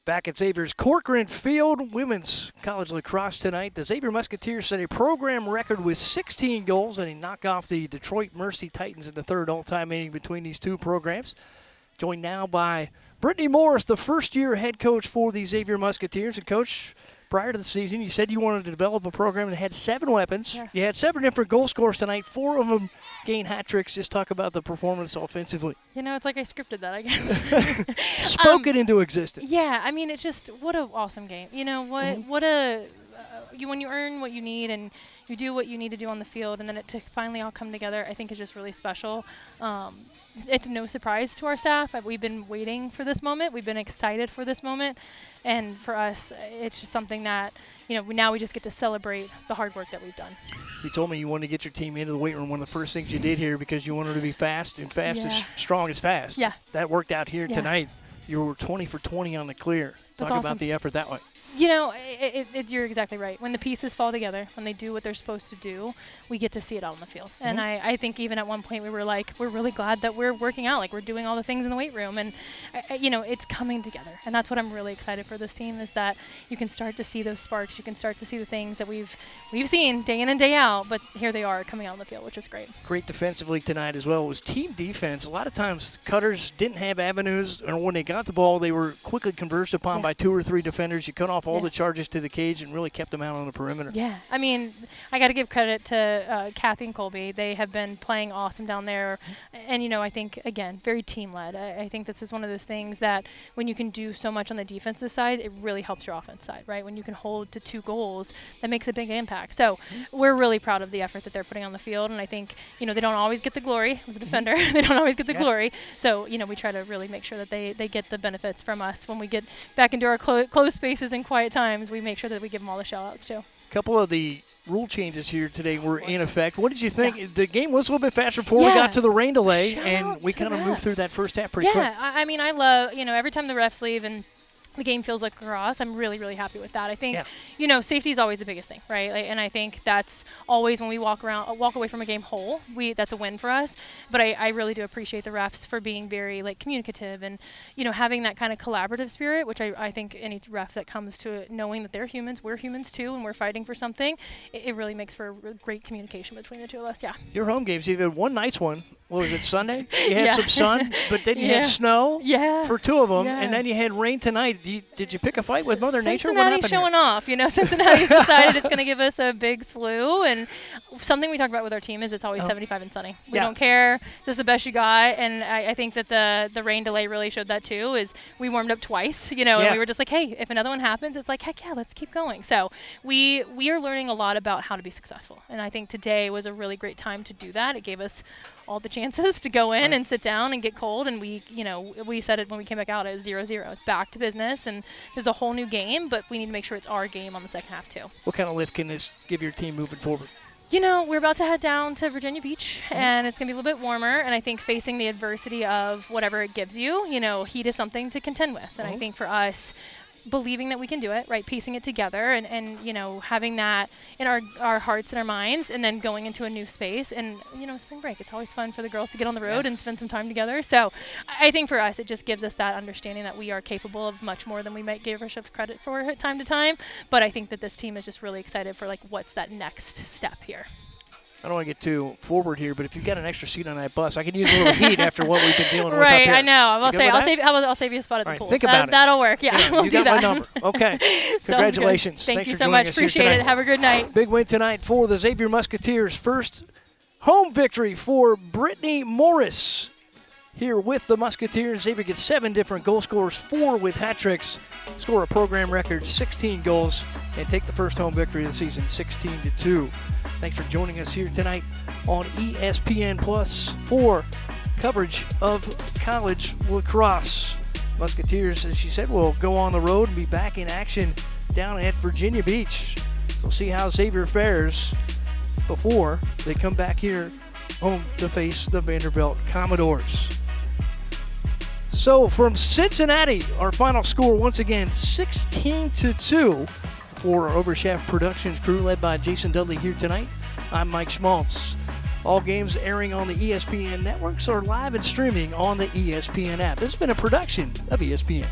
Back at Xavier's Corcoran Field, women's college lacrosse tonight. The Xavier Musketeers set a program record with 16 goals, and they knock off the Detroit Mercy Titans in the third all-time meeting between these two programs. Joined now by Brittney Morris, the first-year head coach for the Xavier Musketeers. And, Coach, prior to the season, you said you wanted to develop a program that had 7 weapons. Yeah. You had 7 different goal scorers tonight. 4 of them gained hat tricks. Just talk about the performance offensively. You know, it's like I scripted that, I guess. Spoke it into existence. Yeah, I mean, it's just, what an awesome game. You know, what when you earn what you need and you do what you need to do on the field and then it to finally all come together, I think is just really special. It's no surprise to our staff. We've been waiting for this moment. We've been excited for this moment. And for us, it's just something that, you know, now we just get to celebrate the hard work that we've done. You told me you wanted to get your team into the weight room. One of the first things you did here because you wanted to be fast, and fast is strong as fast. Yeah. That worked out here tonight. You were 20 for 20 on the clear. That's Talk awesome. about the effort that way. You know, you're exactly right. When the pieces fall together, when they do what they're supposed to do, we get to see it out on the field. And I think even at one point we were like, we're really glad that we're working out, like we're doing all the things in the weight room. And, you know, it's coming together. And that's what I'm really excited for this team is that you can start to see those sparks. You can start to see the things that we've seen day in and day out. But here they are coming out on the field, which is great. Great defensively tonight as well. It was team defense. A lot of times Cutters didn't have avenues, or when they got the ball, they were quickly converged upon by 2 or 3 defenders. You cut off all the charges to the cage and really kept them out on the perimeter. Yeah, I mean, I got to give credit to Kathy and Colby. They have been playing awesome down there. And, you know, I think, again, very team-led. I think this is one of those things that when you can do so much on the defensive side, it really helps your offense side, right? When you can hold to 2 goals, that makes a big impact. So we're really proud of the effort that they're putting on the field. And I think, you know, they don't always get the glory. As a defender, they don't always get the glory. So, you know, we try to really make sure that they get the benefits from us. When we get back into our closed spaces and quiet times, we make sure that we give them all the shout-outs too. A couple of the rule changes here today were in effect. What did you think? Yeah. The game was a little bit faster before we got to the rain delay, and we kind of moved through that first half pretty quick. Yeah, I mean, I love, you know, every time the refs leave and the game feels like lacrosse, I'm really, really happy with that. I think, you know, safety is always the biggest thing, right? And I think that's always when we walk away from a game whole, that's a win for us. But I really do appreciate the refs for being very, like, communicative and, you know, having that kind of collaborative spirit, which I think any ref that comes to it, knowing that they're humans, we're humans too, and we're fighting for something, it really makes for great communication between the two of us, Your home games, you had one nice one. What was it, Sunday? You had some sun, but then you had snow for 2 of them, and then you had rain tonight. Did you pick a fight with Mother Nature? Cincinnati's showing off. You know, Cincinnati's decided it's going to give us a big slew. And something we talk about with our team is it's always 75 and sunny. We don't care. This is the best you got. And I think that the rain delay really showed that too, is we warmed up twice, you know, and we were just like, hey, if another one happens, it's like, heck yeah, let's keep going. So we are learning a lot about how to be successful. And I think today was a really great time to do that. It gave us all the chances to go in and sit down and get cold, and we said it when we came back out as 0-0. It's back to business, and there's a whole new game, but we need to make sure it's our game on the second half too. What kind of lift can this give your team moving forward? You know, we're about to head down to Virginia Beach, and it's going to be a little bit warmer, and I think facing the adversity of whatever it gives you, you know, heat is something to contend with. And I think for us, believing that we can do it, right, piecing it together and you know, having that in our hearts and our minds, and then going into a new space. And, you know, spring break, it's always fun for the girls to get on the road and spend some time together. So I think for us, it just gives us that understanding that we are capable of much more than we might give ourselves credit for time to time. But I think that this team is just really excited for, like, what's that next step here. I don't want to get too forward here, but if you've got an extra seat on that bus, I can use a little heat after what we've been dealing with up here. Right, I know. I'll save you a spot at the pool. Think about it. That'll work. Yeah, we'll you do got that. my number. Okay. Congratulations. Thank you so much. Appreciate it. Have a good night. Big win tonight for the Xavier Musketeers. First home victory for Brittney Morris here with the Musketeers. Xavier gets 7 different goal scorers, 4 with hat tricks, score a program record 16 goals, and take the first home victory of the season, 16-2. Thanks for joining us here tonight on ESPN Plus for coverage of college lacrosse. Musketeers, as she said, will go on the road and be back in action down at Virginia Beach. We'll see how Xavier fares before they come back here home to face the Vanderbilt Commodores. So from Cincinnati, our final score once again, 16-2 for our Overshaft Productions crew led by Jason Dudley here tonight. I'm Mike Schmaltz. All games airing on the ESPN networks are live and streaming on the ESPN app. This has been a production of ESPN.